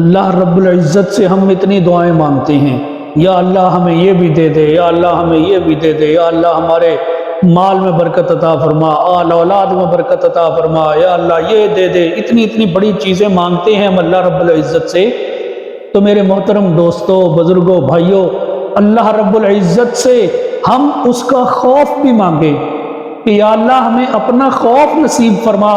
اللہ رب العزت سے ہم اتنی دعائیں مانگتے ہیں، یا اللہ ہمیں یہ بھی دے دے، یا اللہ ہمیں یہ بھی دے دے، یا اللہ ہمارے مال میں برکت عطا فرما، آل اولاد میں برکت عطا فرما، یا اللہ یہ دے دے، اتنی بڑی چیزیں مانگتے ہیں ہم اللہ رب العزت سے۔ تو میرے محترم دوستو، بزرگوں، بھائیوں، اللہ رب العزت سے ہم اس کا خوف بھی مانگیں کہ یا اللہ ہمیں اپنا خوف نصیب فرما،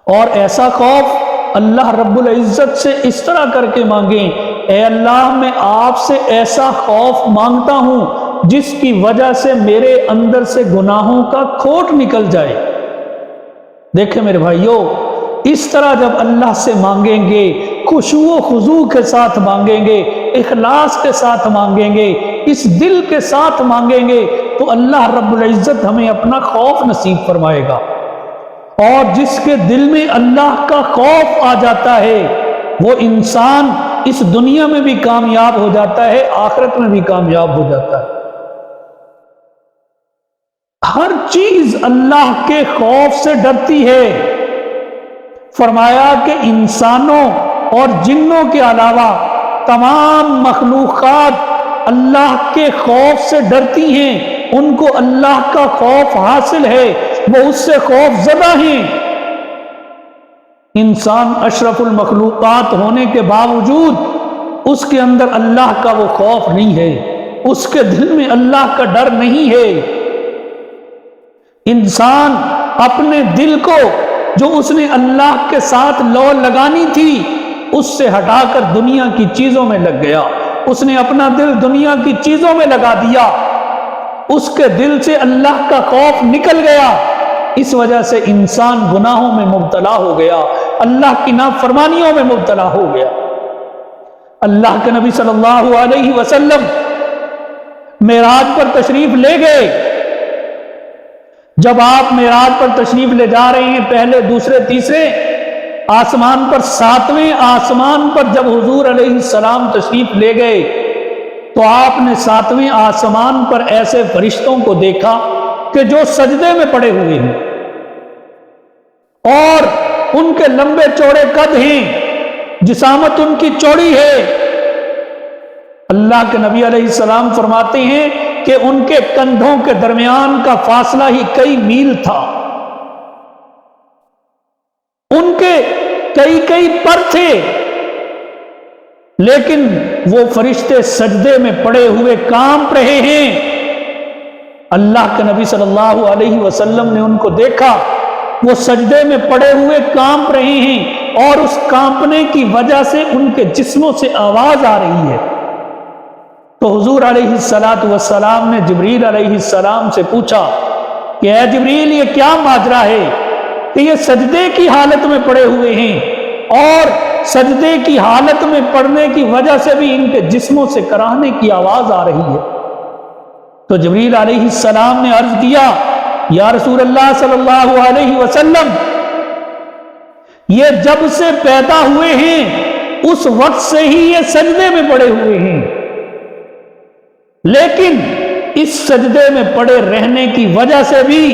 اور ایسا خوف اللہ رب العزت سے اس طرح کر کے مانگیں، اے اللہ میں آپ سے ایسا خوف مانگتا ہوں جس کی وجہ سے میرے اندر سے گناہوں کا کھوٹ نکل جائے۔ دیکھیں میرے بھائیوں، اس طرح جب اللہ سے مانگیں گے، خشوع و خضوع کے ساتھ مانگیں گے، اخلاص کے ساتھ مانگیں گے، اس دل کے ساتھ مانگیں گے، تو اللہ رب العزت ہمیں اپنا خوف نصیب فرمائے گا۔ اور جس کے دل میں اللہ کا خوف آ جاتا ہے وہ انسان اس دنیا میں بھی کامیاب ہو جاتا ہے، آخرت میں بھی کامیاب ہو جاتا ہے۔ ہر چیز اللہ کے خوف سے ڈرتی ہے۔ فرمایا کہ انسانوں اور جنوں کے علاوہ تمام مخلوقات اللہ کے خوف سے ڈرتی ہیں، ان کو اللہ کا خوف حاصل ہے، وہ اس سے خوف زدہ ہیں۔ انسان اشرف المخلوقات ہونے کے باوجود اس کے اندر اللہ کا وہ خوف نہیں ہے، اس کے دل میں اللہ کا ڈر نہیں ہے۔ انسان اپنے دل کو جو اس نے اللہ کے ساتھ لو لگانی تھی اس سے ہٹا کر دنیا کی چیزوں میں لگ گیا، اس نے اپنا دل دنیا کی چیزوں میں لگا دیا، اس کے دل سے اللہ کا خوف نکل گیا، اس وجہ سے انسان گناہوں میں مبتلا ہو گیا، اللہ کی نافرمانیوں میں مبتلا ہو گیا۔ اللہ کے نبی صلی اللہ علیہ وسلم معراج پر تشریف لے گئے۔ جب آپ معراج پر تشریف لے جا رہے ہیں، پہلے دوسرے تیسرے آسمان پر، ساتویں آسمان پر جب حضور علیہ السلام تشریف لے گئے تو آپ نے ساتویں آسمان پر ایسے فرشتوں کو دیکھا کہ جو سجدے میں پڑے ہوئے ہیں اور ان کے لمبے چوڑے قد ہیں، جسامت ان کی چوڑی ہے۔ اللہ کے نبی علیہ السلام فرماتے ہیں کہ ان کے کندھوں کے درمیان کا فاصلہ ہی کئی میل تھا، ان کے کئی پر تھے، لیکن وہ فرشتے سجدے میں پڑے ہوئے کانپ رہے ہیں۔ اللہ کے نبی صلی اللہ علیہ وسلم نے ان کو دیکھا، وہ سجدے میں پڑے ہوئے کانپ رہے ہیں، اور اس کانپنے کی وجہ سے ان کے جسموں سے آواز آ رہی ہے۔ تو حضور علیہ السلام نے جبریل علیہ السلام سے پوچھا کہ اے جبریل، یہ کیا ماجرا ہے کہ یہ سجدے کی حالت میں پڑے ہوئے ہیں، اور سجدے کی حالت میں پڑنے کی وجہ سے بھی ان کے جسموں سے کراہنے کی آواز آ رہی ہے؟ تو جبریل علیہ السلام نے عرض کیا، یا رسول اللہ صلی اللہ علیہ وسلم، یہ جب سے پیدا ہوئے ہیں اس وقت سے ہی یہ سجدے میں پڑے ہوئے ہیں، لیکن اس سجدے میں پڑے رہنے کی وجہ سے بھی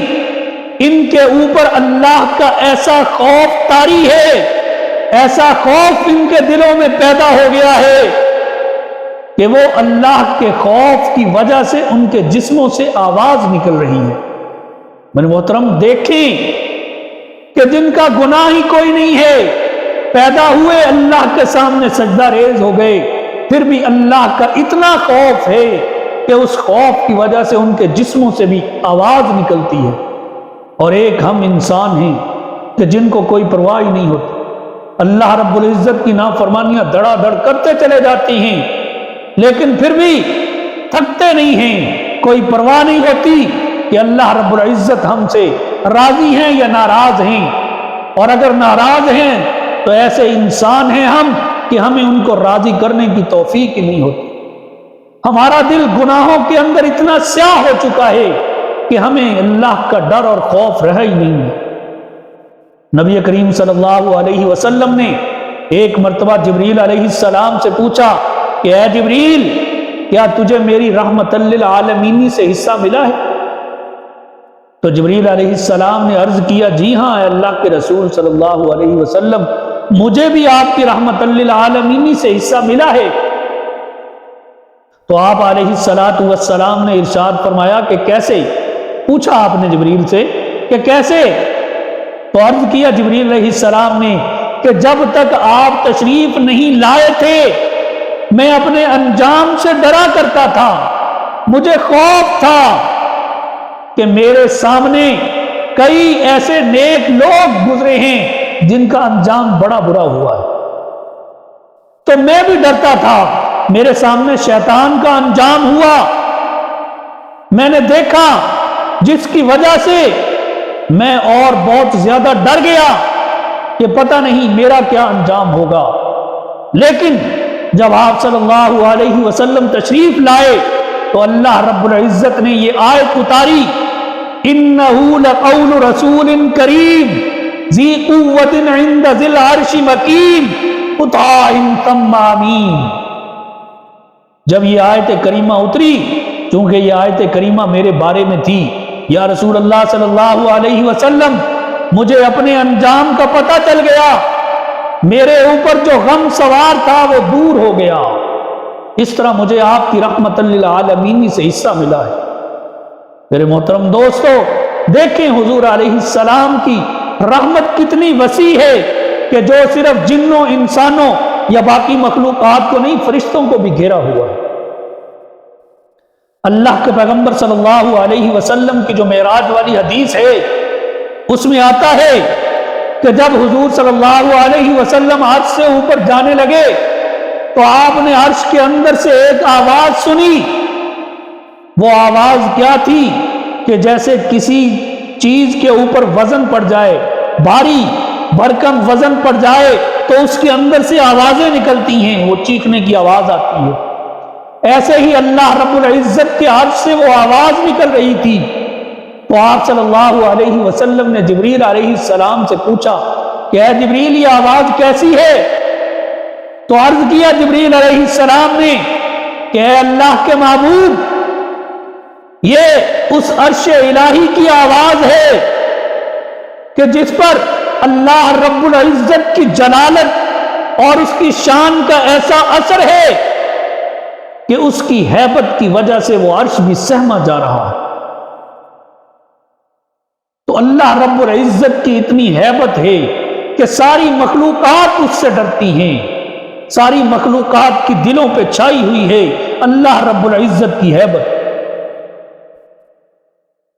ان کے اوپر اللہ کا ایسا خوف طاری ہے، ایسا خوف ان کے دلوں میں پیدا ہو گیا ہے کہ وہ اللہ کے خوف کی وجہ سے ان کے جسموں سے آواز نکل رہی ہے۔ میرے محترم، دیکھیں کہ جن کا گناہ ہی کوئی نہیں ہے، پیدا ہوئے اللہ کے سامنے سجدہ ریز ہو گئے، پھر بھی اللہ کا اتنا خوف ہے کہ اس خوف کی وجہ سے ان کے جسموں سے بھی آواز نکلتی ہے۔ اور ایک ہم انسان ہیں کہ جن کو کوئی پرواہ ہی نہیں ہوتی، اللہ رب العزت کی نافرمانیاں دڑا دڑ کرتے چلے جاتے ہیں، لیکن پھر بھی تھکتے نہیں ہیں، کوئی پرواہ نہیں ہوتی کہ اللہ رب العزت ہم سے راضی ہیں یا ناراض ہیں، اور اگر ناراض ہیں تو ایسے انسان ہیں ہم کہ ہمیں ان کو راضی کرنے کی توفیق ہی نہیں ہوتی۔ ہمارا دل گناہوں کے اندر اتنا سیاہ ہو چکا ہے کہ ہمیں اللہ کا ڈر اور خوف رہا ہی نہیں ہے۔ نبی کریم صلی اللہ علیہ وسلم نے ایک مرتبہ جبریل علیہ السلام سے پوچھا کہ اے جبریل، کیا تجھے میری رحمت للعالمین سے حصہ ملا ہے؟ تو جبریل علیہ السلام نے عرض کیا، جی ہاں اے اللہ کے رسول صلی اللہ علیہ وسلم، مجھے بھی آپ کی رحمت للعالمین سے حصہ ملا ہے۔ تو آپ علیہ الصلاۃ والسلام نے ارشاد فرمایا کہ کیسے؟ پوچھا آپ نے جبریل سے کہ کیسے؟ تو عرض کیا جبریل علیہ السلام نے کہ جب تک آپ تشریف نہیں لائے تھے میں اپنے انجام سے ڈرا کرتا تھا، مجھے خوف تھا کہ میرے سامنے کئی ایسے نیک لوگ گزرے ہیں جن کا انجام بڑا برا ہوا ہے، تو میں بھی ڈرتا تھا میرے سامنے شیطان کا انجام ہوا، میں نے دیکھا جس کی وجہ سے میں اور بہت زیادہ ڈر گیا کہ پتہ نہیں میرا کیا انجام ہوگا۔ لیکن جب آپ صلی اللہ علیہ وسلم تشریف لائے تو اللہ رب العزت نے یہ آیت اتاری، اِنَّهُ لَقَوْلُ رَسُولٍ كَرِيمٍ ذِي قُوَّةٍ عِندَ ذِي الْعَرْشِ مَكِينٍ مُطَاعٍ ثَمَّ أَمِينٍ۔ جب یہ آیت کریمہ اتری، چونکہ یہ آیت کریمہ میرے بارے میں تھی، یا رسول اللہ صلی اللہ علیہ وسلم مجھے اپنے انجام کا پتہ چل گیا، میرے اوپر جو غم سوار تھا وہ دور ہو گیا، اس طرح مجھے آپ کی رحمت للعالمین سے حصہ ملا ہے۔ میرے محترم دوستو، دیکھیں حضور علیہ السلام کی رحمت کتنی وسیع ہے کہ جو صرف جنوں، انسانوں یا باقی مخلوقات کو نہیں، فرشتوں کو بھی گھیرا ہوا ہے۔ اللہ کے پیغمبر صلی اللہ علیہ وسلم کی جو معراج والی حدیث ہے اس میں آتا ہے کہ جب حضور صلی اللہ علیہ وسلم عرش سے اوپر جانے لگے تو آپ نے عرش کے اندر سے ایک آواز سنی۔ وہ آواز کیا تھی کہ جیسے کسی چیز کے اوپر وزن پڑ جائے، بھاری بھرکم وزن پڑ جائے تو اس کے اندر سے آوازیں نکلتی ہیں، وہ چیخنے کی آواز آتی ہے، ایسے ہی اللہ رب العزت کے عرش سے وہ آواز نکل رہی تھی۔ تو آپ صلی اللہ علیہ وسلم نے جبریل علیہ السلام سے پوچھا کہ اے جبریل یہ آواز کیسی ہے؟ تو عرض کیا جبریل علیہ السلام نے کہ اے اللہ کے معبود، یہ اس عرش الہی کی آواز ہے کہ جس پر اللہ رب العزت کی جلالت اور اس کی شان کا ایسا اثر ہے کہ اس کی ہیبت کی وجہ سے وہ عرش بھی سہما جا رہا ہے۔ تو اللہ رب العزت کی اتنی ہیبت ہے کہ ساری مخلوقات اس سے ڈرتی ہیں، ساری مخلوقات کی دلوں پہ چھائی ہوئی ہے اللہ رب العزت کی ہیبت۔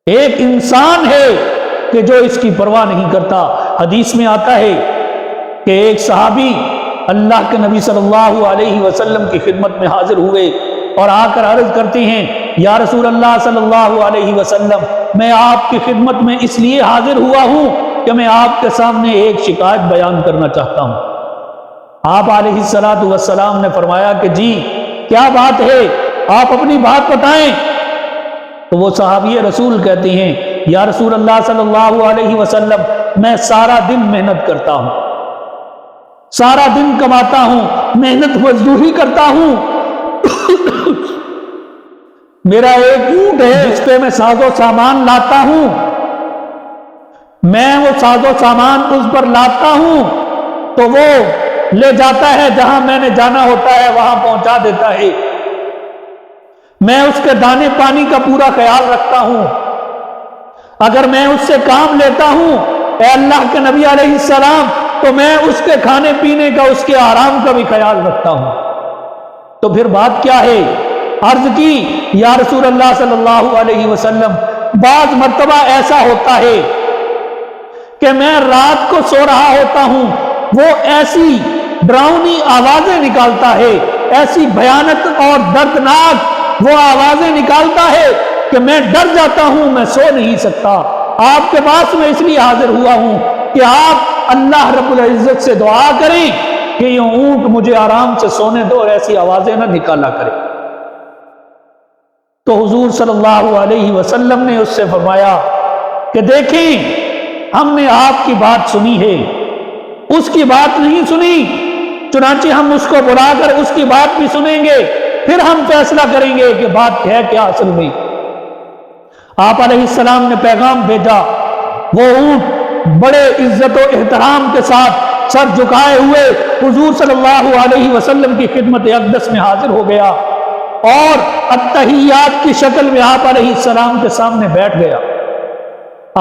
ایک انسان ہے کہ جو اس کی پرواہ نہیں کرتا۔ حدیث میں آتا ہے کہ ایک صحابی اللہ کے نبی صلی اللہ علیہ وسلم کی خدمت میں حاضر ہوئے اور آ کر عرض کرتے ہیں، یا رسول اللہ صلی اللہ علیہ وسلم، میں آپ کی خدمت میں اس لیے حاضر ہوا ہوں کہ میں آپ کے سامنے ایک شکایت بیان کرنا چاہتا ہوں۔ آپ علیہ الصلاۃ والسلام نے فرمایا کہ جی کیا بات ہے، آپ اپنی بات بتائیں۔ تو وہ صحابی رسول کہتے ہیں، یا رسول اللہ صلی اللہ علیہ وسلم، میں سارا دن محنت کرتا ہوں، سارا دن کماتا ہوں، محنت مزدوری کرتا ہوں، میرا ایک اونٹ ہے جس پہ میں ساز و سامان لاتا ہوں، میں وہ ساز و سامان اس پر لاتا ہوں تو وہ لے جاتا ہے جہاں میں نے جانا ہوتا ہے وہاں پہنچا دیتا ہے، میں اس کے دانے پانی کا پورا خیال رکھتا ہوں، اگر میں اس سے کام لیتا ہوں اے اللہ کے نبی علیہ السلام تو میں اس کے کھانے پینے کا، اس کے آرام کا بھی خیال رکھتا ہوں، تو پھر بات کیا ہے؟ عرض کی، یا رسول اللہ صلی اللہ علیہ وسلم، بعض مرتبہ ایسا ہوتا ہے کہ میں رات کو سو رہا ہوتا ہوں، وہ ایسی ڈراؤنی آوازیں نکالتا ہے، ایسی بھیانک اور دردناک وہ آوازیں نکالتا ہے کہ میں ڈر جاتا ہوں، میں سو نہیں سکتا۔ آپ کے پاس میں اس لیے حاضر ہوا ہوں کہ آپ اللہ رب العزت سے دعا کریں کہ یہ اونٹ مجھے آرام سے سونے دو اور ایسی آوازیں نہ نکالا کرے۔ تو حضور صلی اللہ علیہ وسلم نے اس سے فرمایا کہ دیکھیں، ہم نے آپ کی بات سنی ہے، اس کی بات نہیں سنی، چنانچہ ہم اس کو بلا کر اس کی بات بھی سنیں گے، پھر ہم فیصلہ کریں گے کہ بات ہے کیا اصل میں۔ آپ علیہ السلام نے پیغام بھیجا، وہ اونٹ بڑے عزت و احترام کے ساتھ سر جھکائے ہوئے حضور صلی اللہ علیہ وسلم کی خدمت اقدس میں حاضر ہو گیا اور التحیات کی شکل میں آپ علیہ السلام کے سامنے بیٹھ گیا۔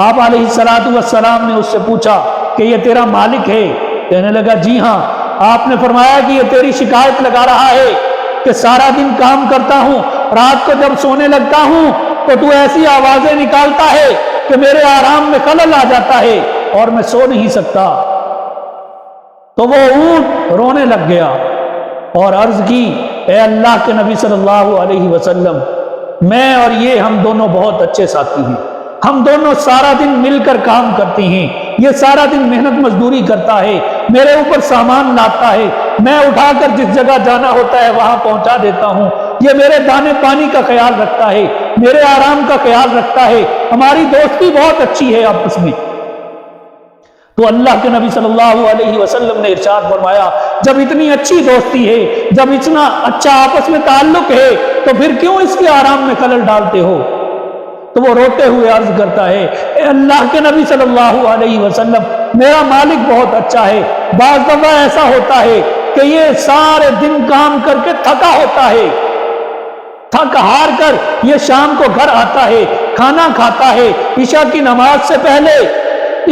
آپ علیہ السلام نے اس سے پوچھا کہ یہ تیرا مالک ہے؟ کہنے لگا جی ہاں۔ آپ نے فرمایا کہ یہ تیری شکایت لگا رہا ہے کہ سارا دن کام کرتا ہوں، رات کو جب سونے لگتا ہوں تو ایسی آوازیں نکالتا ہے کہ میرے آرام میں خلل آ جاتا ہے اور میں سو نہیں سکتا۔ تو وہ اونٹ رونے لگ گیا اور عرض کی اے اللہ کے نبی صلی اللہ علیہ وسلم، میں اور یہ ہم دونوں بہت اچھے ساتھی ہیں، ہم دونوں سارا دن مل کر کام کرتے ہیں، یہ سارا دن محنت مزدوری کرتا ہے، میرے اوپر سامان لاتا ہے، میں اٹھا کر جس جگہ جانا ہوتا ہے وہاں پہنچا دیتا ہوں، یہ میرے دانے پانی کا خیال رکھتا ہے، میرے آرام کا خیال رکھتا ہے، ہماری دوستی بہت اچھی ہے آپس میں۔ تو اللہ کے نبی صلی اللہ علیہ وسلم نے ارشاد فرمایا جب اتنی اچھی دوستی ہے، جب اتنا اچھا آپس میں تعلق ہے تو پھر کیوں اس کے آرام میں خلل ڈالتے ہو؟ تو وہ روتے ہوئے عرض کرتا ہے اے اللہ کے نبی صلی اللہ علیہ وسلم، میرا مالک بہت اچھا ہے، بعض دفعہ ایسا ہوتا ہے کہ یہ سارے دن کام کر کے تھکا ہوتا ہے، تھک ہار کر یہ شام کو گھر آتا ہے، کھانا کھاتا ہے، عشاء کی نماز سے پہلے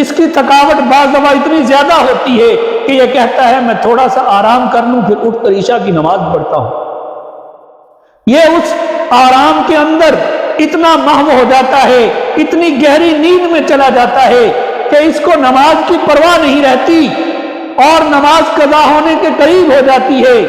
اس کی تھکاوٹ بعض دفعہ اتنی زیادہ ہوتی ہے کہ یہ کہتا ہے میں تھوڑا سا آرام کر لوں پھر اٹھ کر عشاء کی نماز پڑھتا ہوں۔ یہ اس آرام کے اندر اتنا محو ہو جاتا ہے، اتنی گہری نیند میں چلا جاتا ہے کہ اس کو نماز کی پرواہ نہیں رہتی اور نماز قضا ہونے کے قریب ہو جاتی ہے،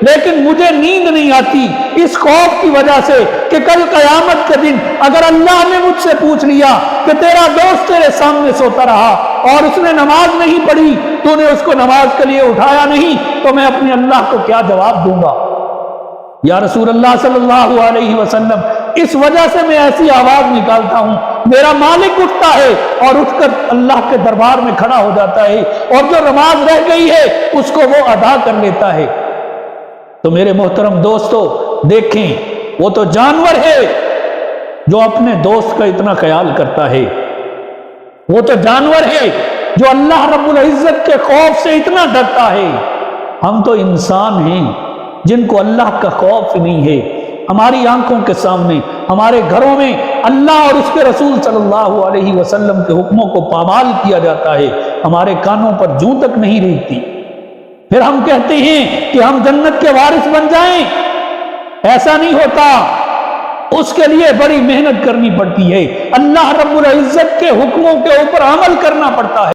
لیکن مجھے نیند نہیں آتی اس خوف کی وجہ سے کہ کل قیامت کے دن اگر اللہ نے مجھ سے پوچھ لیا کہ تیرا دوست تیرے سامنے سوتا رہا اور اس نے نماز نہیں پڑھی، تو نے اس کو نماز کے لیے اٹھایا نہیں، تو میں اپنے اللہ کو کیا جواب دوں گا؟ یا رسول اللہ صلی اللہ علیہ وسلم، اس وجہ سے میں ایسی آواز نکالتا ہوں، میرا مالک اٹھتا ہے اور اٹھ کر اللہ کے دربار میں کھڑا ہو جاتا ہے اور جو نماز رہ گئی ہے اس کو وہ ادا کر لیتا ہے۔ تو میرے محترم دوستو دیکھیں، وہ تو جانور ہے جو اپنے دوست کا اتنا خیال کرتا ہے، وہ تو جانور ہے جو اللہ رب العزت کے خوف سے اتنا ڈرتا ہے۔ ہم تو انسان ہیں جن کو اللہ کا خوف نہیں ہے۔ ہماری آنکھوں کے سامنے ہمارے گھروں میں اللہ اور اس کے رسول صلی اللہ علیہ وسلم کے حکموں کو پامال کیا جاتا ہے، ہمارے کانوں پر جوں تک نہیں ریگتی، پھر ہم کہتے ہیں کہ ہم جنت کے وارث بن جائیں۔ ایسا نہیں ہوتا، اس کے لیے بڑی محنت کرنی پڑتی ہے، اللہ رب العزت کے حکموں کے اوپر عمل کرنا پڑتا ہے۔